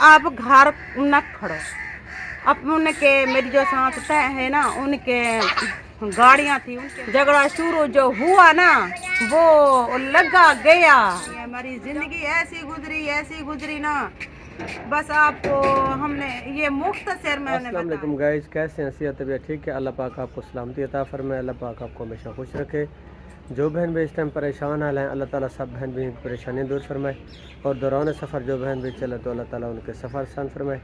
आप घर न खड़ो। अब उनके मेरी जो साथ तय है ना, उनके गाड़ियां थी, उनके झगड़ा शुरू जो हुआ ना वो लगा गया। हमारी जिंदगी ऐसी गुजरी ना, बस आपको हमने ये मुख्तसर में अस्सलाम वालेकुम गाइस, कैसे हैं? सेहत तबीयत ठीक है? अल्लाह पाक आपको सलामती अता फरमाए, अल्लाह पाक आपको हमेशा खुश रखे। जो बहन भी इस टाइम परेशान हाल हैं, अल्लाह ताला सब बहन भी की परेशानियाँ दूर फरमाए। और दौरान सफ़र जो बहन भी चले तो अल्लाह ताला उनके सफ़र आसान फरमाए।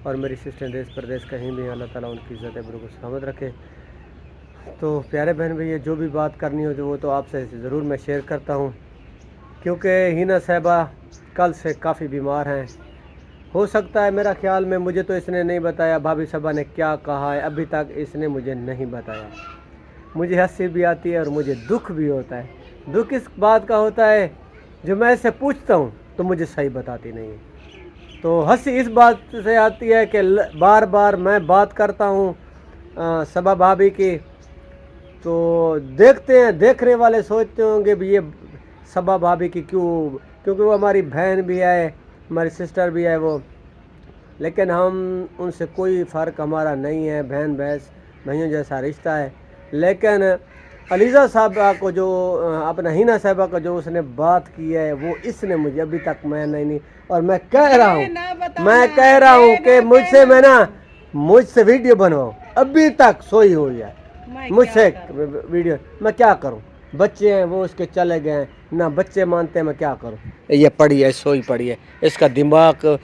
और मेरी सिस्टर देश प्रदेश कहीं भी अल्लाह ताला उनकी इज़्ज़त अबरू को सलामत रखे। तो प्यारे बहन भैया, जो भी बात करनी हो वो तो आपसे ज़रूर मैं शेयर करता हूँ, क्योंकि हिना साहिबा कल से काफ़ी बीमार हैं। हो सकता है, मेरा ख्याल में, मुझे तो इसने नहीं बताया भाभी साहबा ने क्या कहा है, अभी तक इसने मुझे नहीं बताया। मुझे हंसी भी आती है और मुझे दुख भी होता है। दुख इस बात का होता है, जो मैं इससे पूछता हूँ तो मुझे सही बताती नहीं है। तो हंसी इस बात से आती है कि बार बार मैं बात करता हूँ सबा भाभी की, तो देखते हैं, देखने वाले सोचते होंगे भी ये सबा भाभी की क्यों, क्योंकि वो हमारी बहन भी है, हमारी सिस्टर भी है वो, लेकिन हम उनसे कोई फ़र्क हमारा नहीं है, बहन भाइयों जैसा रिश्ता है। लेकिन अलीज़ा साहबा को जो अपना हिना साहिबा को जो उसने बात की है, वो इसने मुझे अभी तक मैं नहीं, और मैं कह रहा हूँ कि मुझसे वीडियो बनवाओ, अभी तक सोई हुई है मुझसे वीडियो। मैं क्या करूं? बच्चे हैं, वो उसके चले गए हैं ना, बच्चे मानते हैं, मैं क्या करूं? ये पड़ी है, सोई पड़ी है, इसका दिमाग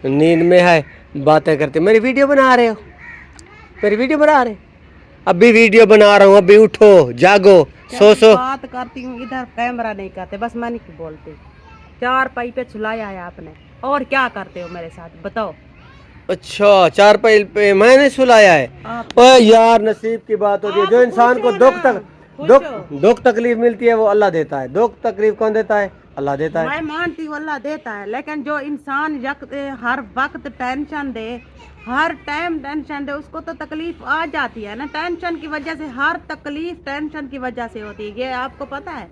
नींद में है, बातें करते। मेरी वीडियो बना रहे हो? मेरी वीडियो बना रहे? अभी वीडियो बना रहा हूँ, अभी उठो, जागो, सो बात करती हूँ, इधर कैमरा नहीं करते, बस मैं नहीं बोलती। 4 पाई पे छुलाया है आपने, और क्या करते हो मेरे साथ बताओ? अच्छा, 4 पाई पे मैंने सुलाया है? ओए यार, नसीब की बात होती है। जो इंसान को दुख तकलीफ मिलती है वो अल्लाह देता है। दुख तकलीफ कौन देता है? अल्लाह देता है। मैं मानती हूँ अल्लाह देता है, लेकिन जो इंसान हर वक्त टेंशन दे, हर टाइम टेंशन दे, उसको तो तकलीफ आ जाती है ना। टेंशन की वजह से, हर तकलीफ टेंशन की वजह से होती है, ये आपको पता है।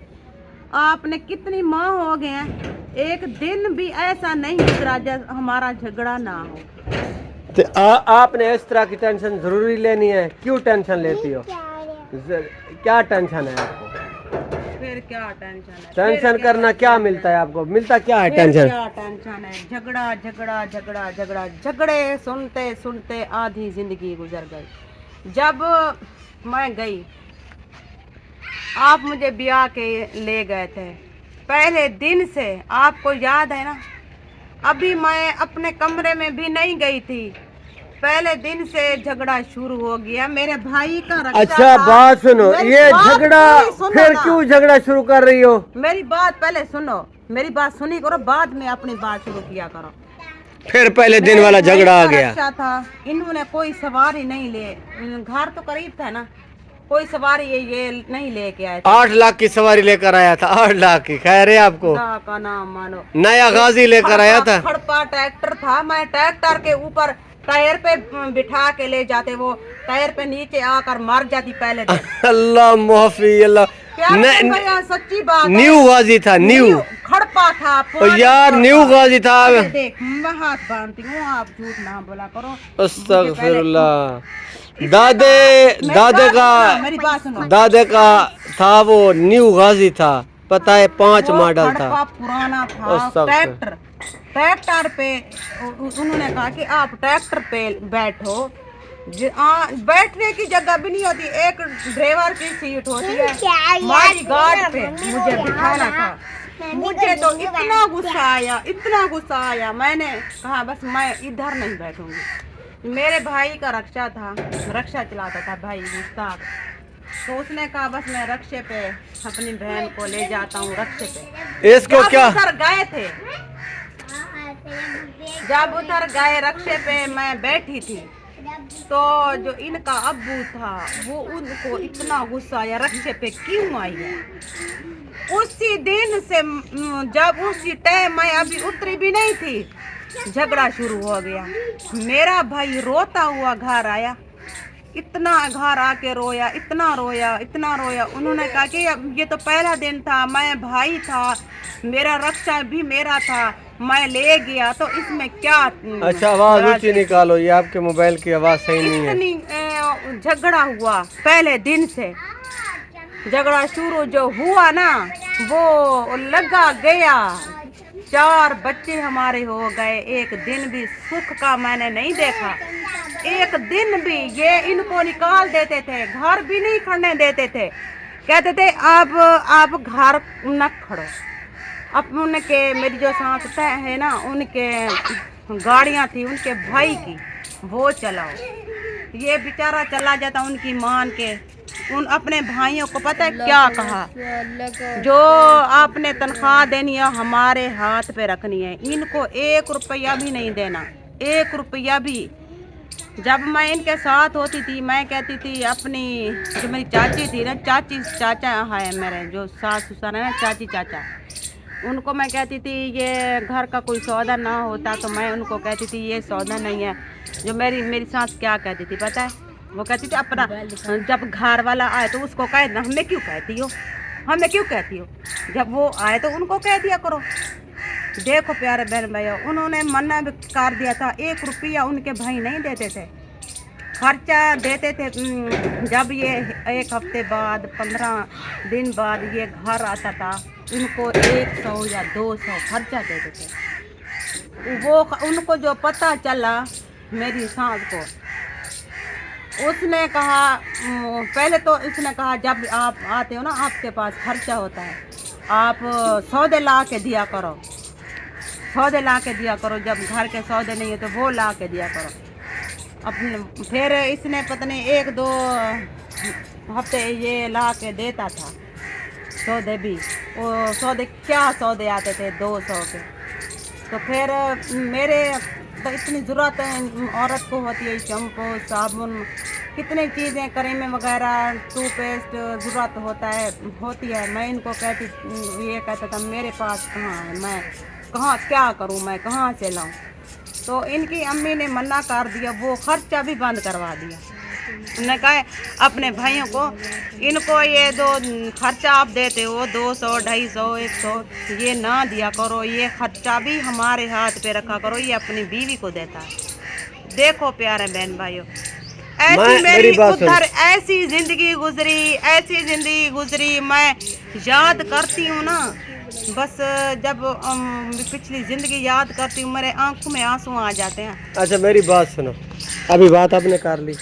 आपने कितनी माह हो गए हैं, एक दिन भी ऐसा नहीं गुजरा जब हमारा झगड़ा ना हो। तो आपने इस तरह की टेंशन जरूरी लेनी है? क्यों टेंशन लेती हो? क्या टेंशन है आपको? फिर क्या टेंशन है? टेंशन करना क्या मिलता है आपको? मिलता क्या है टेंशन? क्या टेंशन है? झगड़ा झगड़ा झगड़ा झगड़ा, झगड़े सुनते सुनते आधी जिंदगी गुजर गई। जब मैं गई, आप मुझे ब्याह के ले गए थे, पहले दिन से आपको याद है ना? अभी मैं अपने कमरे में भी नहीं गई थी, पहले दिन से झगड़ा शुरू हो गया। मेरे भाई का रक्षा अच्छा था। बात सुनो, ये झगड़ा फिर क्यों झगड़ा शुरू कर रही हो? मेरी बात पहले सुनो, मेरी बात सुनी करो, बाद में अपनी बात शुरू किया करो। फिर पहले दिन वाला झगड़ा आ गया। रक्षा था, इन्होंने कोई सवारी नहीं ले, घर तो करीब था ना, कोई सवारी ये नहीं लेके आए। 8 लाख की सवारी लेकर आया था, 8 लाख की। खैर है आपको का नाम मानो, नया गाजी लेकर आया था। खड़पा ट्रैक्टर था, मैं ट्रैक्टर के ऊपर टायर पे बिठा के ले जाते, वो टायर पे नीचे आकर मर जाती पहले दिन। अल्लाह मुआफी, अल्लाह। सच्ची बात, न्यू गाजी था, न्यू खड़पा था यार, न्यू गाजी था। देख, मैं हाथ बांधती हूँ, आप झूठ ना बोला करो। अस्तगफिरुल्लाह। दादे का था, वो न्यू गाजी था, पता है, 5 मॉडल था, पुराना था। ट्रैक्टर पे उन्होंने कहा कि आप ट्रैक्टर पे बैठो, बैठने की जगह भी नहीं होती, एक ड्राइवर की सीट होती है, मारी गार्ड पे मुझे बिठाना था। मुझे तो इतना गुस्सा आया, मैंने कहा बस मैं इधर नहीं बैठूंगी। मेरे भाई का रक्षा था, रक्षा चलाता था भाई मुश्ताक, तो उसने कहा बस मैं रक्षे पे अपनी बहन को ले जाता हूँ, रक्षे पे। इसको क्या उधर गए थे, जब उधर गए रक्षे पे मैं बैठी थी, तो जो इनका अब्बू था वो, उनको इतना गुस्सा आया, रक्षे पे क्यों आई है। उसी दिन से, जब उसी टाइम मैं अभी उतरी भी नहीं थी, झगड़ा शुरू हो गया। मेरा भाई रोता हुआ घर आया, इतना घर आके रोया, इतना रोया। उन्होंने कहा कि ये तो पहला दिन था, मैं भाई था, मेरा रक्षा भी मेरा था, मैं ले गया तो इसमें क्या अच्छा आवाज़ ऊंची निकालो, ये आपके मोबाइल की आवाज़ सही नहीं है। इतनी झगड़ा हुआ पहले दिन से, झगड़ा शुरू जो हुआ ना वो लगा गया, 4 बच्चे हमारे हो गए, एक दिन भी सुख का मैंने नहीं देखा, एक दिन भी। ये इनको निकाल देते थे, घर भी नहीं खड़ने देते थे, कहते थे आप घर न खड़ो। अब उनके मेरी जो साथ है ना, उनके गाड़ियाँ थी उनके भाई की, वो चलाओ। ये बेचारा चला जाता उनकी मान के, उन अपने भाइयों को पता है क्या कहा, जो आपने तनख्वाह देनी है हमारे हाथ पे रखनी है, इनको 1 रुपया भी नहीं देना, 1 रुपया भी। जब मैं इनके साथ होती थी मैं कहती थी अपनी जो मेरी चाची थी ना, चाचा है मेरे जो सास ससुर है ना, चाची चाचा, उनको मैं कहती थी ये घर का कोई सौदा ना होता तो मैं उनको कहती थी ये सौदा नहीं है। जो मेरी सास क्या कहती थी पता है, वो कहती थी अपना जब घर वाला आए तो उसको कह देना, हमें क्यों कहती हो, हमें क्यों कहती हो, जब वो आए तो उनको कह दिया करो। देखो प्यारे बहन भाइयों, उन्होंने मना भी कर दिया था, 1 रुपया उनके भाई नहीं देते थे, खर्चा देते थे। जब ये 1 हफ्ते बाद 15 दिन बाद ये घर आता था, इनको 100 या 200 खर्चा देते थे। वो उनको जो पता चला मेरी सास को, उसने कहा, पहले तो इसने कहा जब आप आते हो ना आपके पास खर्चा होता है, आप सौदे ला के दिया करो, सौदे ला के दिया करो, जब घर के सौदे नहीं है तो वो ला के दिया करो अपने। फिर इसने पता नहीं 1-2 हफ्ते ये ला के देता था सौदे भी, वो सौदे क्या सौदे आते थे 200 के। तो फिर मेरे तो इतनी ज़रूरत औरत को होती है, शैम्पू साबुन कितनी चीज़ें क्रीमें वगैरह टूथपेस्ट ज़रूरत होती है। मैं इनको कहती, ये कहता था मेरे पास कहाँ है, मैं कहाँ क्या करूँ, मैं कहाँ से लाऊं। तो इनकी अम्मी ने मना कर दिया, वो खर्चा भी बंद करवा दिया। उन्होंने कहा अपने भाइयों को, इनको ये 2 खर्चा आप देते हो 200, 250, 100, ये ना दिया करो, ये खर्चा भी हमारे हाथ पे रखा करो, ये अपनी बीवी को देता है। देखो प्यारे बहन भाइयों, ऐसी मेरी उधर ऐसी जिंदगी गुजरी, मैं याद करती हूँ ना, बस जब पिछली जिंदगी याद करती हूँ मेरे आंखों में आंसू आ जाते हैं। अच्छा मेरी बात सुनो, अभी बात आपने कर ली,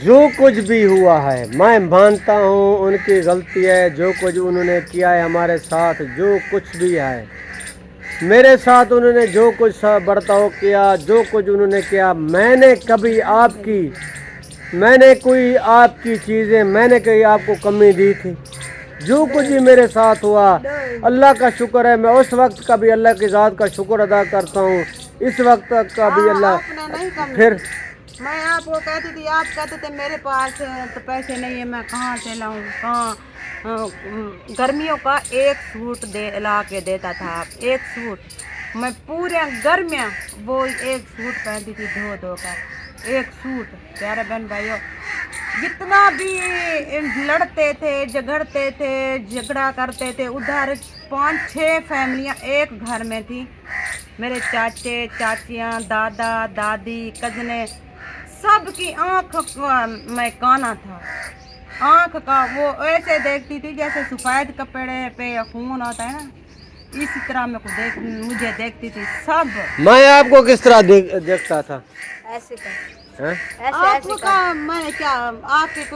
जो कुछ भी हुआ है मैं मानता हूँ उनकी गलती है, जो कुछ उन्होंने किया है हमारे साथ, जो कुछ भी है मेरे साथ उन्होंने जो कुछ बर्ताव किया, जो कुछ उन्होंने किया, मैंने कोई आपकी चीज़ें, मैंने कहीं आपको कमी दी थी? जो कुछ भी मेरे साथ हुआ अल्लाह का शुक्र है, मैं उस वक्त का भी अल्लाह की ज़ात का शुक्र अदा करता हूँ, इस वक्त का भी अल्लाह। फिर मैं आपको कहती थी, आप कहते थे मेरे पास तो पैसे नहीं है, मैं कहाँ से लाऊं, कहाँ गर्मियों का 1 सूट ला के देता था आप, 1 सूट, मैं पूरे गर्मियाँ वो 1 सूट पहनती थी धो का, 1 सूट। प्यारे बहन भाइयों, जितना भी लड़ते थे, झगड़ते थे, झगड़ा करते थे, उधर 5-6 फैमिलियाँ एक घर में थी, मेरे चाचे चाचियाँ, दादा दादी, कजने, सबकी आँख में काना था, आँख का वो ऐसे देखती थी जैसे सफ़ेद कपड़े पे खून आता है ना, इसी तरह मुझे देखती थी सब। मैं आपको किस तरह देखता था? ऐसे आपका मैंने क्या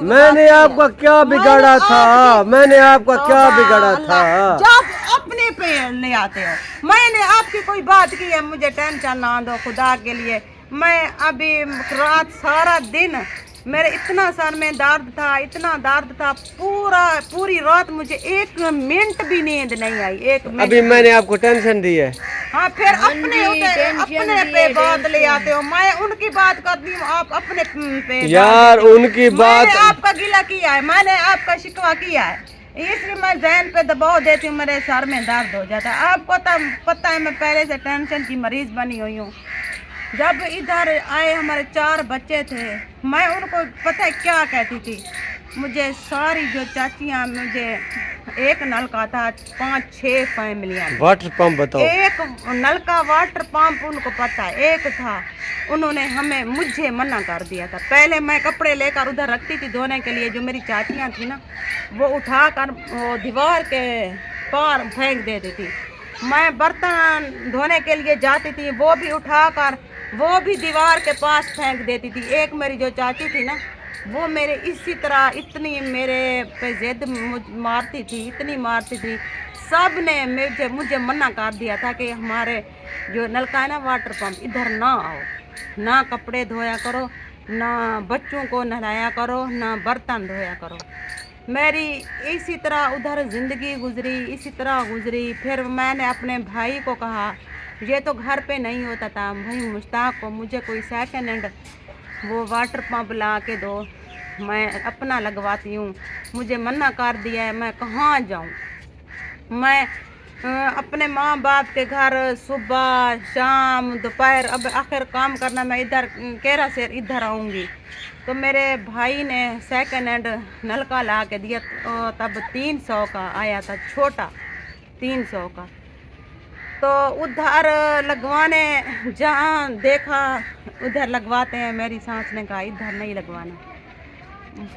मैंने आपका क्या बिगाड़ा था? मैंने आपका क्या बिगाड़ा था? जब अपने पे ले आते हो, मैंने आपकी कोई बात की है, मुझे टेंशन ना दो खुदा के लिए। मैं अभी रात सारा दिन मेरे इतना सर में दर्द था, इतना दर्द था, पूरी रात मुझे 1 मिनट भी नींद नहीं आई, 1 मिनट। अभी मैंने आपको टेंशन दी है? हाँ, फिर अपने पे बात ले आते हो, मैं उनकी बात करती हूँ, आप अपने पे यार उनकी बात। मैंने आपका गिला किया है, मैंने आपका शिकवा किया है, इसलिए मैं जहन पे दबाव देती हूँ, मेरे सर में दर्द हो जाता है। आपको तो पता है मैं पहले से टेंशन की मरीज बनी हुई हूँ। जब इधर आए हमारे 4 बच्चे थे, मैं उनको पता है क्या कहती थी, मुझे सारी जो चाचियाँ, मुझे एक नलका था, 5-6 फैमिलियाँ, वाटर पंप बताओ। एक नलका वाटर पंप उनको पता है, एक था, उन्होंने हमें मुझे मना कर दिया था। पहले मैं कपड़े लेकर उधर रखती थी धोने के लिए, जो मेरी चाचियाँ थी ना, वो उठाकर वो दीवार के पार फेंक देती थी। मैं बर्तन धोने के लिए जाती थी, वो भी उठाकर वो भी दीवार के पास फेंक देती थी। एक मेरी जो चाची थी ना, वो मेरे इसी तरह इतनी मेरे पे जिद मारती थी, इतनी मारती थी। सब ने मुझे मना कर दिया था कि हमारे जो नलका है ना वाटर पंप, इधर ना आओ, ना कपड़े धोया करो, ना बच्चों को नहलाया करो, ना बर्तन धोया करो। मेरी इसी तरह उधर ज़िंदगी गुजरी, इसी तरह गुजरी। फिर मैंने अपने भाई को कहा, ये तो घर पे नहीं होता था, भाई मुश्ताक को मुझे कोई सेकंड हैंड वो वाटर पंप ला के दो, मैं अपना लगवाती हूँ। मुझे मना कर दिया है, मैं कहाँ जाऊँ। मैं अपने माँ बाप के घर सुबह शाम दोपहर, अब आखिर काम करना, मैं इधर केरा से इधर आऊँगी। तो मेरे भाई ने सेकंड हैंड नलका ला के दिया, तब 300 का आया था, छोटा 300 का। तो उधर लगवाने जहाँ देखा उधर लगवाते हैं, मेरी सास ने कहा इधर नहीं लगवाना,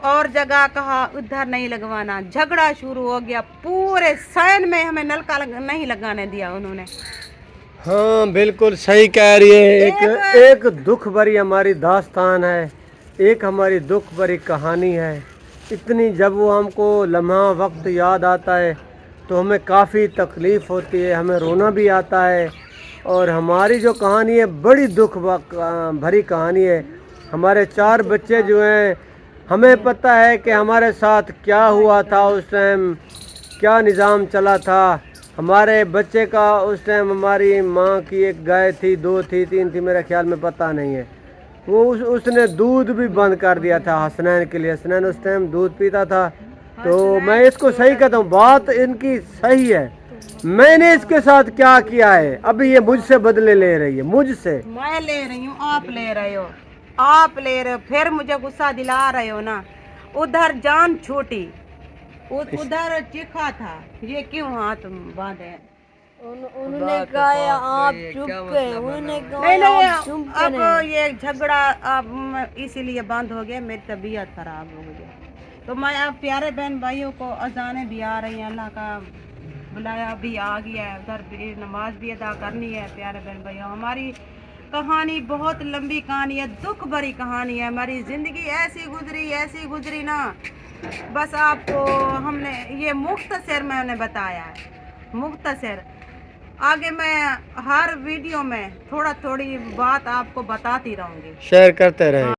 और जगह कहा उधर नहीं लगवाना। झगड़ा शुरू हो गया, पूरे सैन में हमें नलका नहीं लगाने दिया उन्होंने। हाँ बिल्कुल सही कह रही है। एक दुख भरी हमारी दास्तान है, एक हमारी दुख भरी कहानी है। इतनी जब वो हमको लम्हा वक्त याद आता है तो हमें काफ़ी तकलीफ़ होती है, हमें रोना भी आता है। और हमारी जो कहानी है बड़ी दुख भरी कहानी है। हमारे 4 बच्चे जो हैं, हमें पता है कि हमारे साथ क्या हुआ था उस टाइम, क्या निज़ाम चला था। हमारे बच्चे का उस टाइम हमारी माँ की एक गाय थी, 2 थी, 3 थी, मेरे ख्याल में पता नहीं है। वो उसने दूध भी बंद कर दिया था हसनैन के लिए। हसनैन उस टाइम दूध पीता था। तो मैं इसको सही कहता हूँ, बात इनकी सही है। मैंने इसके साथ क्या किया है, अभी ये मुझसे बदले ले रही है, मुझसे। मैं ले रही हूँ, आप ले रहे हो, आप ले रहे हो, फिर मुझे गुस्सा दिला रहे हो ना। उधर जान छूटी, उधर चीखा था, ये क्यों हाथ बांधे। उन्होंने कहा आप चुप करें, उन्होंने नहीं कहा नहीं, आप चुप अब करें। ये झगड़ा अब इसीलिए बंद हो गया, मेरी तबीयत खराब हो गई। तो मैं अब प्यारे बहन भाइयों को, अजाने भी आ रही हैं, अल्लाह का बुलाया भी आ गया है, उधर भी नमाज भी अदा करनी है। प्यारे बहन भाइयों, हमारी कहानी बहुत लंबी कहानी है, दुख भरी कहानी है। हमारी ज़िंदगी ऐसी गुजरी ना, बस आपको हमने ये मुख्तसर मैंने बताया है, मुख्तसर। आगे मैं हर वीडियो में थोड़ी बात आपको बताती रहूँगी। शेयर करते रहे।